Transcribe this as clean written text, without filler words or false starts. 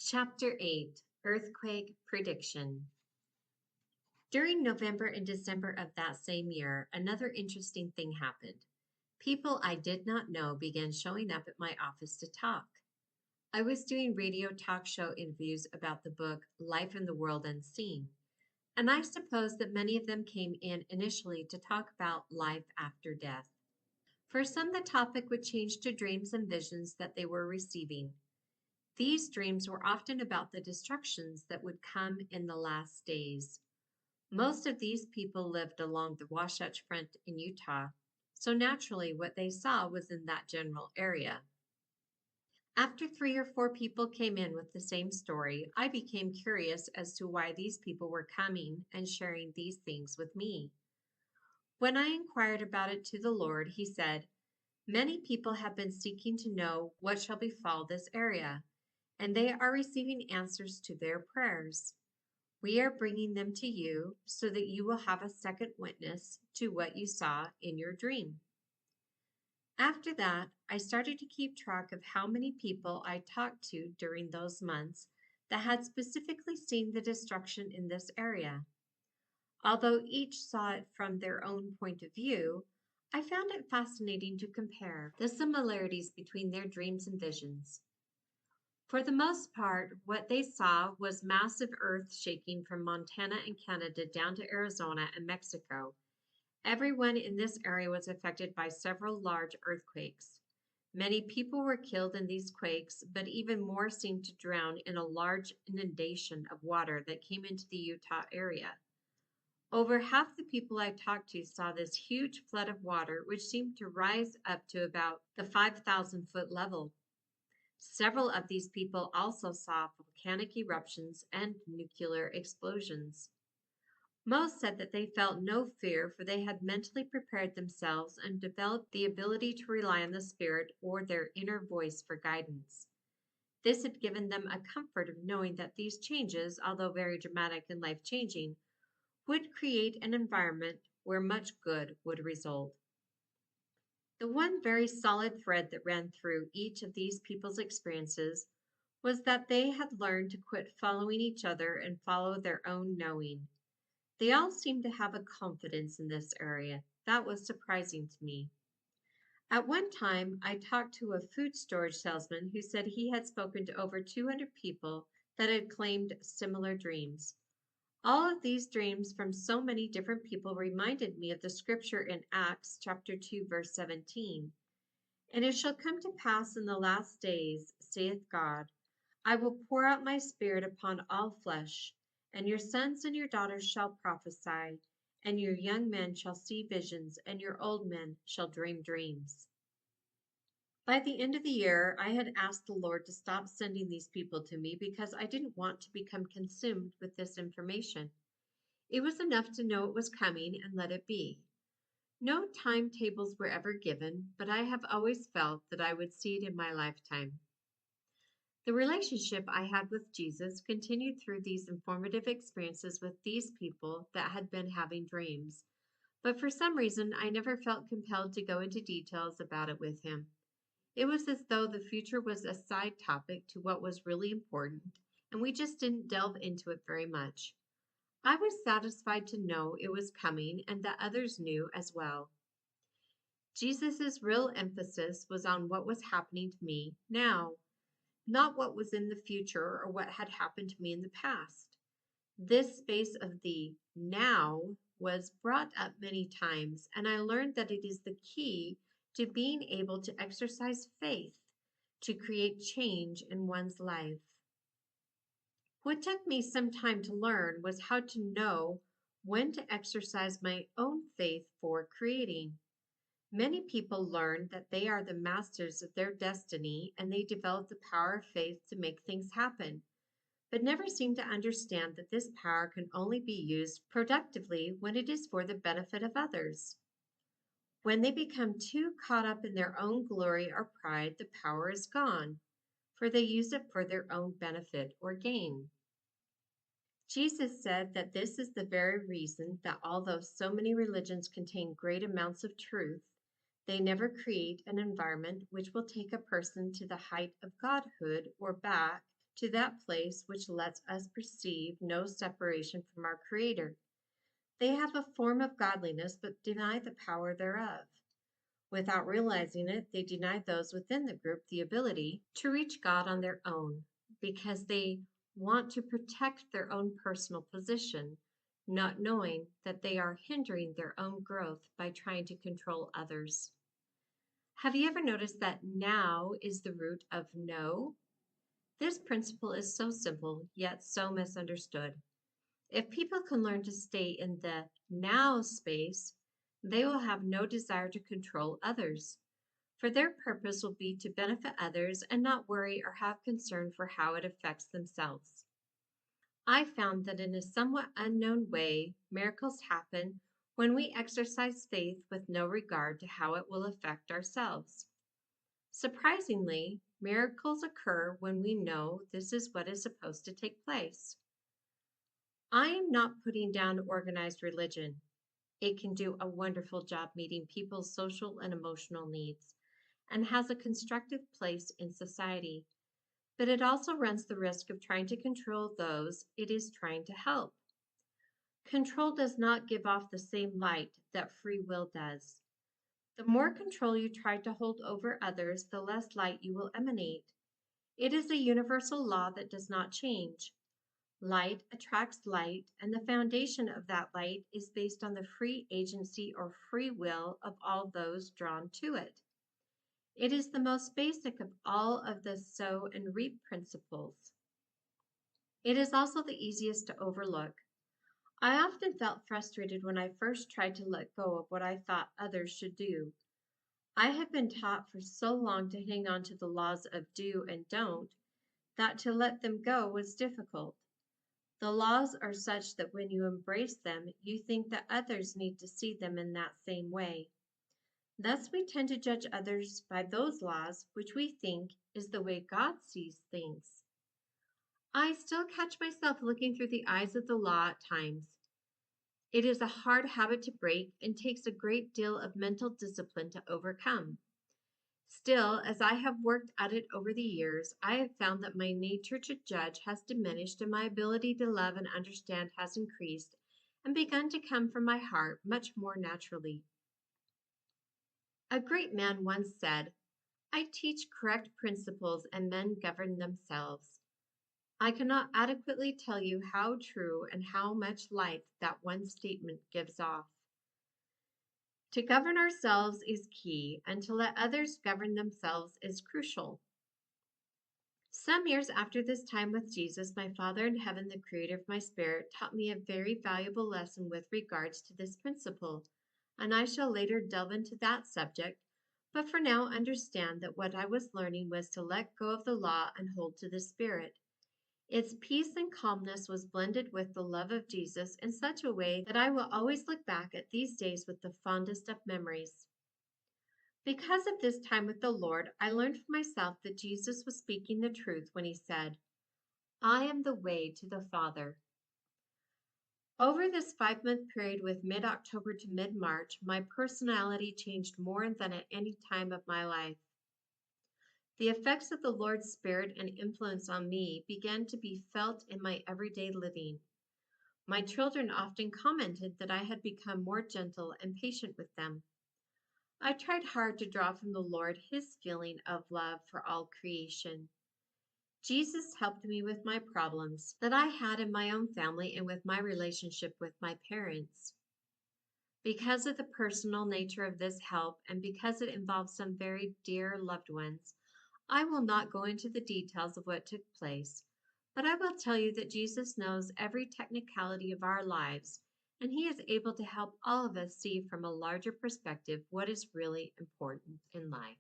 Chapter 8 Earthquake Prediction. During November and December of that same year, another interesting thing happened. People I did not know began showing up at my office to talk. I was doing radio talk show interviews about the book Life in the World Unseen, and I suppose that many of them came in initially to talk about life after death. For some, the topic would change to dreams and visions that they were receiving. These dreams were often about the destructions that would come in the last days. Most of these people lived along the Wasatch Front in Utah, so naturally what they saw was in that general area. After 3 or 4 people came in with the same story, I became curious as to why these people were coming and sharing these things with me. When I inquired about it to the Lord, He said, "Many people have been seeking to know what shall befall this area, and they are receiving answers to their prayers. We are bringing them to you so that you will have a second witness to what you saw in your dream." After that, I started to keep track of how many people I talked to during those months that had specifically seen the destruction in this area. Although each saw it from their own point of view, I found it fascinating to compare the similarities between their dreams and visions. For the most part, what they saw was massive earth shaking from Montana and Canada down to Arizona and Mexico. Everyone in this area was affected by several large earthquakes. Many people were killed in these quakes, but even more seemed to drown in a large inundation of water that came into the Utah area. Over half the people I talked to saw this huge flood of water, which seemed to rise up to about the 5,000-foot level. Several of these people also saw volcanic eruptions and nuclear explosions. Most said that they felt no fear, for they had mentally prepared themselves and developed the ability to rely on the Spirit or their inner voice for guidance. This had given them a comfort of knowing that these changes, although very dramatic and life-changing, would create an environment where much good would result. The one very solid thread that ran through each of these people's experiences was that they had learned to quit following each other and follow their own knowing. They all seemed to have a confidence in this area. That was surprising to me. At one time, I talked to a food storage salesman who said he had spoken to over 200 people that had claimed similar dreams. All of these dreams from so many different people reminded me of the scripture in Acts chapter 2, verse 17. "And it shall come to pass in the last days, saith God, I will pour out my spirit upon all flesh, and your sons and your daughters shall prophesy, and your young men shall see visions, and your old men shall dream dreams." By the end of the year, I had asked the Lord to stop sending these people to me because I didn't want to become consumed with this information. It was enough to know it was coming and let it be. No timetables were ever given, but I have always felt that I would see it in my lifetime. The relationship I had with Jesus continued through these informative experiences with these people that had been having dreams, but for some reason I never felt compelled to go into details about it with him. It was as though the future was a side topic to what was really important, and we just didn't delve into it very much. I was satisfied to know it was coming and that others knew as well. Jesus' real emphasis was on what was happening to me now, not what was in the future or what had happened to me in the past. This space of the now was brought up many times, and I learned that it is the key to being able to exercise faith to create change in one's life. What took me some time to learn was how to know when to exercise my own faith for creating. Many people learn that they are the masters of their destiny and they develop the power of faith to make things happen, but never seem to understand that this power can only be used productively when it is for the benefit of others. When they become too caught up in their own glory or pride, the power is gone, for they use it for their own benefit or gain. Jesus said that this is the very reason that although so many religions contain great amounts of truth, they never create an environment which will take a person to the height of godhood or back to that place which lets us perceive no separation from our Creator. They have a form of godliness but deny the power thereof. Without realizing it, they deny those within the group the ability to reach God on their own because they want to protect their own personal position, not knowing that they are hindering their own growth by trying to control others. Have you ever noticed that now is the root of no? This principle is so simple, yet so misunderstood. If people can learn to stay in the now space, they will have no desire to control others, for their purpose will be to benefit others and not worry or have concern for how it affects themselves. I found that in a somewhat unknown way, miracles happen when we exercise faith with no regard to how it will affect ourselves. Surprisingly, miracles occur when we know this is what is supposed to take place. I am not putting down organized religion. It can do a wonderful job meeting people's social and emotional needs and has a constructive place in society, but it also runs the risk of trying to control those it is trying to help. Control does not give off the same light that free will does. The more control you try to hold over others, the less light you will emanate. It is a universal law that does not change. Light attracts light, and the foundation of that light is based on the free agency or free will of all those drawn to it. It is the most basic of all of the sow and reap principles. It is also the easiest to overlook. I often felt frustrated when I first tried to let go of what I thought others should do. I had been taught for so long to hang on to the laws of do and don't that to let them go was difficult. The laws are such that when you embrace them, you think that others need to see them in that same way. Thus, we tend to judge others by those laws which we think is the way God sees things. I still catch myself looking through the eyes of the law at times. It is a hard habit to break and takes a great deal of mental discipline to overcome. Still, as I have worked at it over the years, I have found that my nature to judge has diminished and my ability to love and understand has increased and begun to come from my heart much more naturally. A great man once said, "I teach correct principles and men govern themselves." I cannot adequately tell you how true and how much light that one statement gives off. To govern ourselves is key, and to let others govern themselves is crucial. Some years after this time with Jesus, my Father in heaven, the creator of my spirit, taught me a very valuable lesson with regards to this principle, and I shall later delve into that subject, but for now understand that what I was learning was to let go of the law and hold to the Spirit. Its peace and calmness was blended with the love of Jesus in such a way that I will always look back at these days with the fondest of memories. Because of this time with the Lord, I learned for myself that Jesus was speaking the truth when he said, "I am the way to the Father." Over this 5-month period with mid-October to mid-March, my personality changed more than at any time of my life. The effects of the Lord's Spirit and influence on me began to be felt in my everyday living. My children often commented that I had become more gentle and patient with them. I tried hard to draw from the Lord his feeling of love for all creation. Jesus helped me with my problems that I had in my own family and with my relationship with my parents. Because of the personal nature of this help and because it involves some very dear loved ones, I will not go into the details of what took place, but I will tell you that Jesus knows every technicality of our lives, and he is able to help all of us see from a larger perspective what is really important in life.